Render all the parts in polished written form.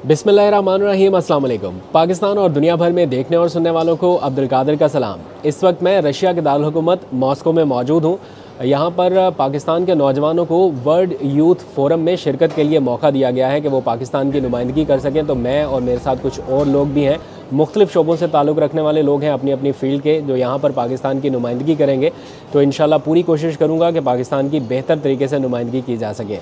बिस्मिल्लाहिर्रहमानिर्रहीम, अस्सलाम वालेकुम। पाकिस्तान और दुनिया भर में देखने और सुनने वालों को अब्दुल कादिर का सलाम। इस वक्त मैं रशिया के दारुल हुकूमत मॉस्को में मौजूद हूँ। यहाँ पर पाकिस्तान के नौजवानों को वर्ल्ड यूथ फोरम में शिरकत के लिए मौका दिया गया है कि वो पाकिस्तान की नुमाइंदगी कर सकें। तो मैं और मेरे साथ कुछ और लोग भी हैं, मुख्तलिफ़ शोबों से ताल्लुक़ रखने वाले लोग हैं अपनी अपनी फ़ील्ड के, जो यहाँ पर पाकिस्तान की नुमाइंदगी करेंगे। तो इंशाल्लाह पूरी कोशिश करूँगा कि पाकिस्तान की बेहतर तरीके से नुमाइंदगी की जा सके।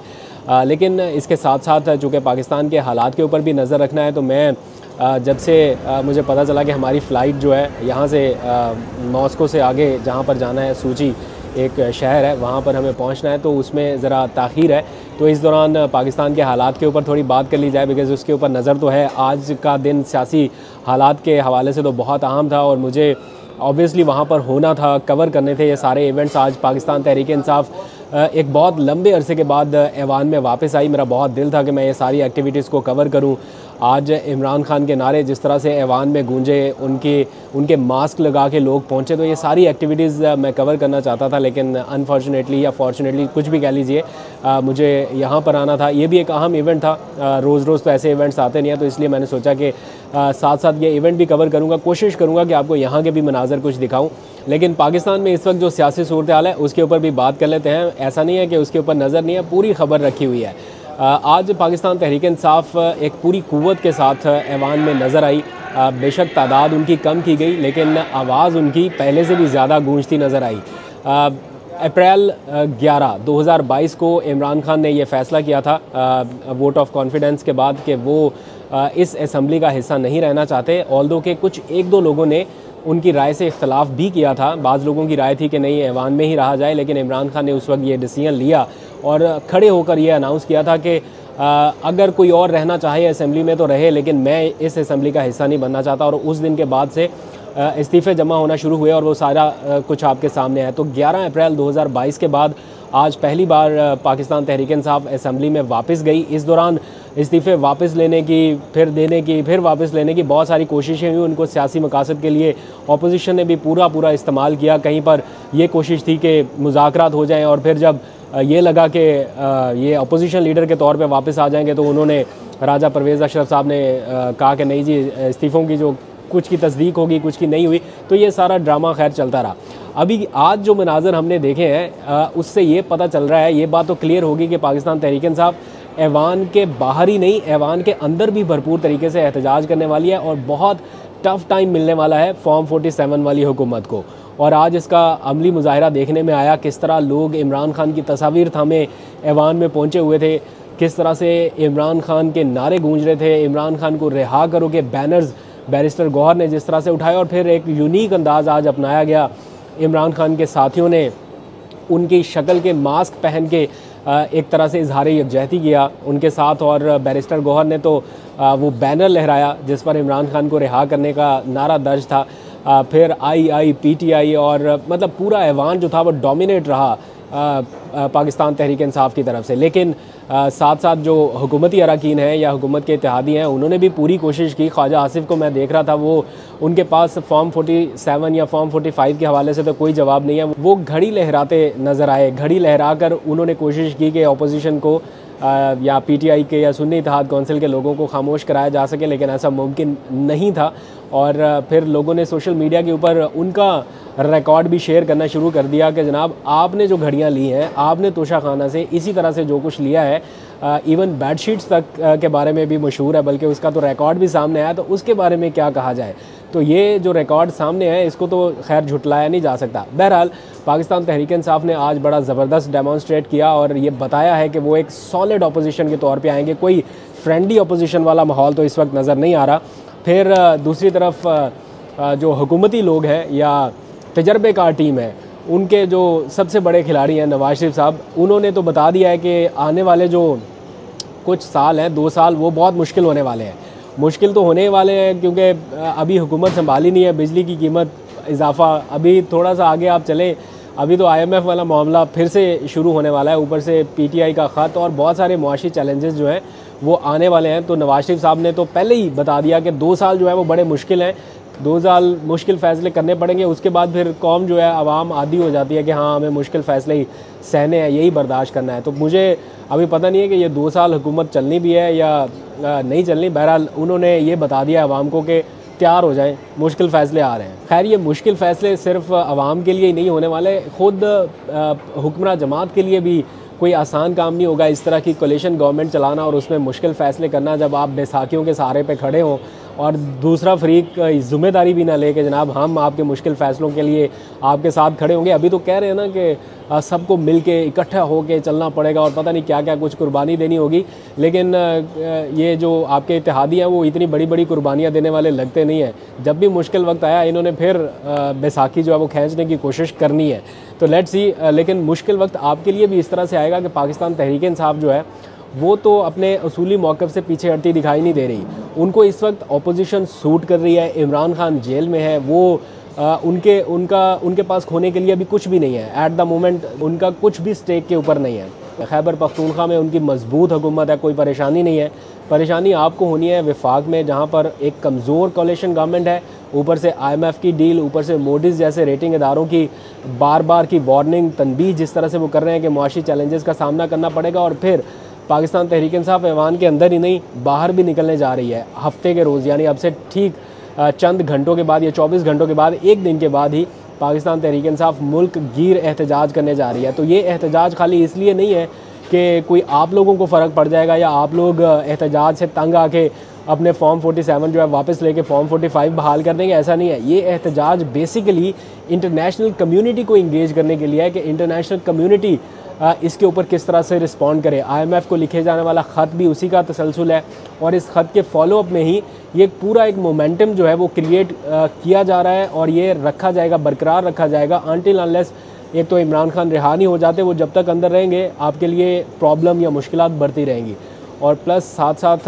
लेकिन इसके साथ साथ चूँकि पाकिस्तान के हालात के ऊपर भी नज़र रखना है, तो मैं जब से मुझे पता चला कि हमारी फ़्लाइट जो है यहाँ से मॉस्को से आगे जहाँ पर जाना है, सूची एक शहर है, वहाँ पर हमें पहुँचना है, तो उसमें ज़रा ताख़ीर है। तो इस दौरान पाकिस्तान के हालात के ऊपर थोड़ी बात कर ली जाए, बिकॉज़ उसके ऊपर नज़र तो है। आज का दिन सियासी हालात के हवाले से तो बहुत अहम था और मुझे ऑब्वियसली वहाँ पर होना था, कवर करने थे ये सारे इवेंट्स। आज पाकिस्तान तहरीक इंसाफ एक बहुत लंबे अरसे के बाद ऐवान में वापस आई। मेरा बहुत दिल था कि मैं ये सारी एक्टिविटीज़ को कवर करूं। आज इमरान खान के नारे जिस तरह से ऐवान में गूंजे, उनके मास्क लगा के लोग पहुंचे, तो ये सारी एक्टिविटीज़ मैं कवर करना चाहता था, लेकिन अनफॉर्चुनेटली या फॉर्चुनेटली कुछ भी कह लीजिए, मुझे यहाँ पर आना था। ये भी एक अहम इवेंट था, रोज़ रोज़ तो ऐसे इवेंट्स आते नहीं हैं, तो इसलिए मैंने सोचा कि साथ साथ ये इवेंट भी कवर करूँगा। कोशिश करूँगा कि आपको यहाँ के भी मनाज़र कुछ दिखाऊँ। लेकिन पाकिस्तान में इस वक्त जो सियासी सूरत हाल है उसके ऊपर भी बात कर लेते हैं। ऐसा नहीं है कि उसके ऊपर नज़र नहीं है, पूरी खबर रखी हुई है। आज पाकिस्तान तहरीक इंसाफ एक पूरी कुव्वत के साथ ऐवान में नज़र आई। बेशक तादाद उनकी कम की गई, लेकिन आवाज़ उनकी पहले से भी ज़्यादा गूंजती नज़र आई। अप्रैल 11, 2022 को इमरान खान ने यह फ़ैसला किया था वोट ऑफ कॉन्फिडेंस के बाद कि वो इस असम्बली का हिस्सा नहीं रहना चाहते। ऑल्दो के कुछ एक दो लोगों ने उनकी राय से इख्तलाफ भी किया था। बाज़ लोगों की राय थी कि नहीं, ऐवान में ही रहा जाए, लेकिन इमरान खान ने उस वक्त ये डिसीजन लिया और खड़े होकर ये अनाउंस किया था कि अगर कोई और रहना चाहे असम्बली में तो रहे, लेकिन मैं इस असम्बली का हिस्सा नहीं बनना चाहता। और उस दिन के बाद से इस्तीफ़े जमा होना शुरू हुए और वो सारा कुछ आपके सामने है। तो 11 अप्रैल 2022 के बाद आज पहली बार पाकिस्तान तहरीक इंसाफ असम्बली में वापस गई। इस दौरान इस्तीफ़े वापस लेने की, फिर देने की, फिर वापस लेने की बहुत सारी कोशिशें हुई। उनको सियासी मकासद के लिए अपोजिशन ने भी पूरा इस्तेमाल किया। कहीं पर यह कोशिश थी कि मुज़ाकरात हो जाएं और फिर जब ये लगा कि ये अपोजिशन लीडर के तौर पे वापस आ जाएंगे, तो उन्होंने राजा परवेज़ अशरफ साहब ने कहा कि नहीं जी, इस्तीफ़ों की जो कुछ की तस्दीक होगी, कुछ की नहीं हुई। तो ये सारा ड्रामा खैर चलता रहा। अभी आज जो मनाज़र हमने देखे हैं उससे ये पता चल रहा है, ये बात तो क्लियर होगी कि पाकिस्तान तहरीक इंसाफ ऐवान के बाहर ही नहीं, ऐवान के अंदर भी भरपूर तरीके से एहतजाज करने वाली है और बहुत टफ़ टाइम मिलने वाला है फॉर्म 47 वाली हुकूमत को। और आज इसका अमली मुजाहरा देखने में आया, किस तरह लोग इमरान खान की तस्वीर थामे ऐवान में पहुँचे हुए थे, किस तरह से इमरान खान के नारे गूंज रहे थे, इमरान खान को रिहा करो के बैनर्स बैरिस्टर गौहर ने जिस तरह से उठाए। और फिर एक यूनिक अंदाज़ आज अपनाया गया, इमरान खान के साथियों ने उनकी शक्ल के मास्क पहन के एक तरह से इजहार यकजहती किया उनके साथ। और बैरिस्टर गौहर ने तो वो बैनर लहराया जिस पर इमरान खान को रिहा करने का नारा दर्ज था। फिर आई PTI और मतलब पूरा ऐवान जो था वो डोमिनेट रहा पाकिस्तान तहरीक इंसाफ की तरफ से। लेकिन साथ साथ जो हुकूमती अरकान हैं या हुकूमत के इत्तेहादी हैं, उन्होंने भी पूरी कोशिश की। ख्वाजा आसिफ को मैं देख रहा था, वो उनके पास फॉर्म 47 या फॉर्म 45 के हवाले से तो कोई जवाब नहीं है। वो घड़ी लहराते नज़र आए, घड़ी लहरा कर उन्होंने कोशिश की कि अपोजिशन को या PTI के या सुन्नी इत्तेहाद कौंसिल के लोगों को खामोश कराया जा सके, लेकिन ऐसा मुमकिन नहीं था। और फिर लोगों ने सोशल मीडिया के ऊपर उनका रिकॉर्ड भी शेयर करना शुरू कर दिया कि जनाब, आपने जो घड़ियां ली हैं, आपने तोशा खाना से इसी तरह से जो कुछ लिया है, इवन बेडशीट्स तक के बारे में भी मशहूर है, बल्कि उसका तो रिकॉर्ड भी सामने आया, तो उसके बारे में क्या कहा जाए। तो ये जो रिकॉर्ड सामने है इसको तो खैर झुटलाया नहीं जा सकता। बहरहाल पाकिस्तान तहरीक इंसाफ ने आज बड़ा ज़बरदस्त डेमॉन्स्ट्रेट किया और ये बताया है कि वो एक सॉलिड अपोजिशन के तौर पे आएंगे। कोई फ्रेंडली अपोजिशन वाला माहौल तो इस वक्त नज़र नहीं आ रहा। फिर दूसरी तरफ जो हुकूमती लोग हैं या तजर्बेकार टीम है, उनके जो सबसे बड़े खिलाड़ी हैं नवाज शरीफ साहब, उन्होंने तो बता दिया है कि आने वाले जो कुछ साल हैं, 2 साल, वो बहुत मुश्किल होने वाले हैं। मुश्किल तो होने वाले हैं क्योंकि अभी हुकूमत संभाली नहीं है, बिजली की कीमत इजाफा, अभी थोड़ा सा आगे आप चले, अभी तो IMF वाला मामला फिर से शुरू होने वाला है, ऊपर से PTI का ख़त और बहुत सारे मुआशी चैलेंजेस जो हैं वो आने वाले हैं। तो नवाज शरीफ साहब ने तो पहले ही बता दिया कि 2 साल जो है वो बड़े मुश्किल हैं। 2 साल मुश्किल फ़ैसले करने पड़ेंगे, उसके बाद फिर कौम जो है आवाम आदी हो जाती है कि हाँ हमें मुश्किल फ़ैसले ही सहने हैं, यही बर्दाश्त करना है। तो मुझे अभी पता नहीं है कि ये 2 साल हुकूमत चलनी भी है या नहीं चलनी। बहरहाल उन्होंने ये बता दिया आवाम को कि तैयार हो जाएं, मुश्किल फ़ैसले आ रहे हैं। खैर ये मुश्किल फ़ैसले सिर्फ आवाम के लिए ही नहीं होने वाले, ख़ुद हुक्मरान जमात के लिए भी कोई आसान काम नहीं होगा इस तरह की कोलिशन गवर्नमेंट चलाना और उसमें मुश्किल फ़ैसले करना, जब आप बैसाखियों के सहारे पे खड़े हों और दूसरा फ़रीक ज़िम्मेदारी भी ना ले कि जनाब हम आपके मुश्किल फ़ैसलों के लिए आपके साथ खड़े होंगे। अभी तो कह रहे हैं ना कि सबको मिल के इकट्ठा हो के चलना पड़ेगा और पता नहीं क्या क्या कुछ कुर्बानी देनी होगी, लेकिन ये जो आपके इत्तेहादी हैं वो इतनी बड़ी बड़ी कुर्बानियाँ देने वाले लगते नहीं हैं। जब भी मुश्किल वक्त आया इन्होंने फिर बैसाखी जो है वो खींचने की कोशिश करनी है। तो लेट्स सी, लेकिन मुश्किल वक्त आपके लिए भी इस तरह से आएगा कि पाकिस्तान तहरीक इंसाफ जो है वो तो अपने असूली मौक़िफ़ से पीछे हटती दिखाई नहीं दे रही। उनको इस वक्त अपोजिशन सूट कर रही है, इमरान खान जेल में है, वो उनके पास खोने के लिए अभी कुछ भी नहीं है। एट द मोमेंट उनका कुछ भी स्टेक के ऊपर नहीं है। खैबर पख्तूनख्वा में उनकी मजबूत हुकूमत है, कोई परेशानी नहीं है। परेशानी आपको होनी है वफाक में, जहाँ पर एक कमज़ोर कोलिशन गवर्नमेंट है, ऊपर से IMF की डील, ऊपर से मोडीज़ जैसे रेटिंग इदारों की बार बार की वार्निंग तनबीह जिस तरह से वो कर रहे हैं कि मुआशी चैलेंजेस का सामना करना पड़ेगा। और फिर पाकिस्तान तहरीक इंसाफ ऐवान के अंदर ही नहीं बाहर भी निकलने जा रही है हफ्ते के रोज़, यानी अब से ठीक चंद घंटों के बाद या 24 घंटों के बाद, एक दिन के बाद ही पाकिस्तान तहरीक इंसाफ मुल्क गिर एहतजाज करने जा रही है। तो ये एहतजाज खाली इसलिए नहीं है कि कोई आप लोगों को फ़र्क पड़ जाएगा या आप लोग एहतजाज से तंग आके अपने फॉर्म 47 जो है वापस लेके फॉर्म 45 बहाल कर देंगे, ऐसा नहीं है। ये एहतजाज बेसिकली इंटरनेशनल कम्युनिटी को इंगेज करने के लिए है कि इंटरनेशनल कम्युनिटी इसके ऊपर किस तरह से रिस्पॉन्ड करे। IMF को लिखे जाने वाला ख़त भी उसी का तसलसल है और इस ख़त के फॉलोअप में ही ये पूरा एक मोमेंटम जो है वो क्रिएट किया जा रहा है और ये रखा जाएगा, बरकरार रखा जाएगा अनटिल अनलेस एक तो इमरान खान रिहा नहीं हो जाते। वो जब तक अंदर रहेंगे आपके लिए प्रॉब्लम या मुश्किलात बढ़ती रहेंगी। और प्लस साथ साथ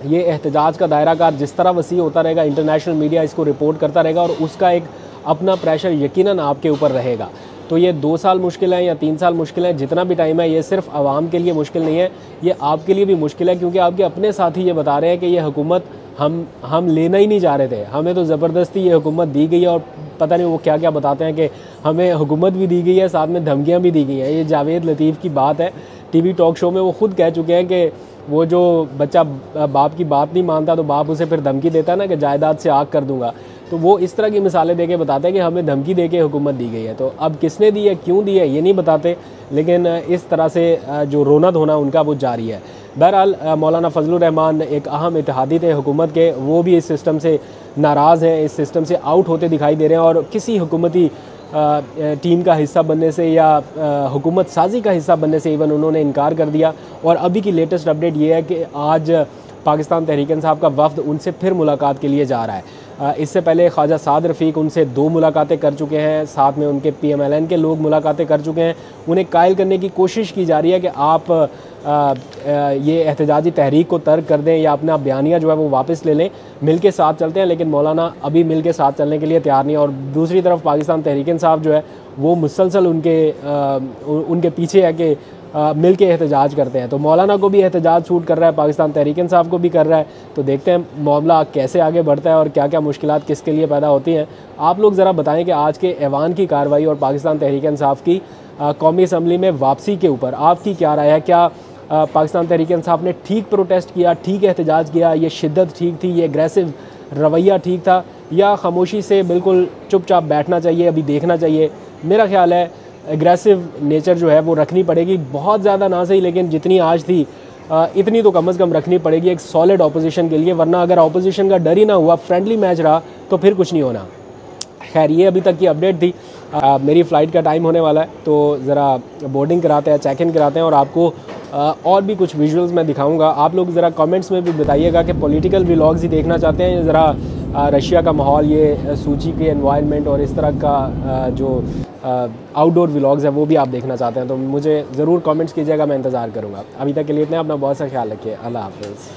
ये एहतजाज का दायरा कार जिस तरह वसी होता रहेगा, इंटरनेशनल मीडिया इसको रिपोर्ट करता रहेगा और उसका एक अपना प्रेशर यकीनन आपके ऊपर रहेगा। तो ये 2 साल मुश्किल है या 3 साल मुश्किल है, जितना भी टाइम है, ये सिर्फ आवाम के लिए मुश्किल नहीं है, ये आपके लिए भी मुश्किल है, क्योंकि आपके अपने साथी ये बता रहे हैं कि ये हुकूमत हम लेना ही नहीं चाह रहे थे, हमें तो ज़बरदस्ती ये हुकूमत दी गई है। और पता नहीं वो क्या क्या बताते हैं कि हमें हुकूमत भी दी गई है, साथ में धमकियाँ भी दी गई हैं। ये जावेद लतीफ़ की बात है, TV टॉक शो में वो ख़ुद कह चुके हैं कि वो जो बच्चा बाप की बात नहीं मानता तो बाप उसे फिर धमकी देता है ना कि जायदाद से आग कर दूंगा। तो वो इस तरह की मिसालें देके बताते हैं कि हमें धमकी देके हुकूमत दी गई है। तो अब किसने दी है, क्यों दी है, ये नहीं बताते, लेकिन इस तरह से जो रोना धोना उनका वो जारी है। बहरहाल मौलाना फजलुर रहमान एक अहम इत्तेहादी थे हुकूमत के, वो भी इस सिस्टम से नाराज़ हैं, इस सिस्टम से आउट होते दिखाई दे रहे हैं और किसी हुकूमती टीम का हिस्सा बनने से या हुकूमत साजी का हिस्सा बनने से इवन उन्होंने इनकार कर दिया। और अभी की लेटेस्ट अपडेट ये है कि आज पाकिस्तान तहरीक इंसाफ का वफ़द उनसे फिर मुलाकात के लिए जा रहा है। इससे पहले ख्वाजा साद रफ़ीक उनसे 2 मुलाकातें कर चुके हैं, साथ में उनके PMLN के लोग मुलाकातें कर चुके हैं। उन्हें कायल करने की कोशिश की जा रही है कि आप ये एहतजाजी तहरीक को तर्क कर दें या अपना बयानिया जो है वो वापस ले लें, मिल के साथ चलते हैं। लेकिन मौलाना अभी मिल के साथ चलने के लिए तैयार नहीं है। और दूसरी तरफ पाकिस्तान तहरीक इंसाफ जो है वो मुसलसल उनके पीछे है कि मिल के एहतजाज करते हैं। तो मौलाना को भी एहतजाज सूट कर रहा है, पाकिस्तान तहरीक इंसाफ को भी कर रहा है। तो देखते हैं मामला कैसे आगे बढ़ता है और क्या क्या मुश्किलात किसके लिए पैदा होती हैं। आप लोग ज़रा बताएं कि आज के ऐवान की कार्रवाई और पाकिस्तान तहरीक इंसाफ की कौमी असम्बली में वापसी के ऊपर आपकी क्या राय है? क्या पाकिस्तान तहरीक इंसाफ ने ठीक प्रोटेस्ट किया, ठीक एहतजाज किया, ये शिद्दत ठीक थी, ये एग्रेसिव रवैया ठीक था, या खामोशी से बिल्कुल चुपचाप बैठना चाहिए, अभी देखना चाहिए? मेरा ख्याल है एग्रेसिव नेचर जो है वो रखनी पड़ेगी, बहुत ज़्यादा ना सही लेकिन जितनी आज थी इतनी तो कम अज़ कम रखनी पड़ेगी एक सॉलिड ऑपोजिशन के लिए, वरना अगर ऑपोजिशन का डर ही ना हुआ, फ्रेंडली मैच रहा, तो फिर कुछ नहीं होना। खैर ये अभी तक की अपडेट थी। मेरी फ़्लाइट का टाइम होने वाला है, तो ज़रा बोर्डिंग कराते हैं, चेक इन कराते हैं और आपको और भी कुछ विजुअल्स मैं दिखाऊंगा। आप लोग ज़रा कमेंट्स में भी बताइएगा कि पॉलिटिकल व्लॉग्स ही देखना चाहते हैं या ज़रा रशिया का माहौल, ये सूची के एनवायरनमेंट और इस तरह का जो आउटडोर व्लॉग्स है वो भी आप देखना चाहते हैं। तो मुझे ज़रूर कमेंट्स कीजिएगा, मैं इंतज़ार करूँगा। अभी तक के लिए इतना, अपना बहुत सा ख्याल रखिए। अल्लाह हाफ़िज़।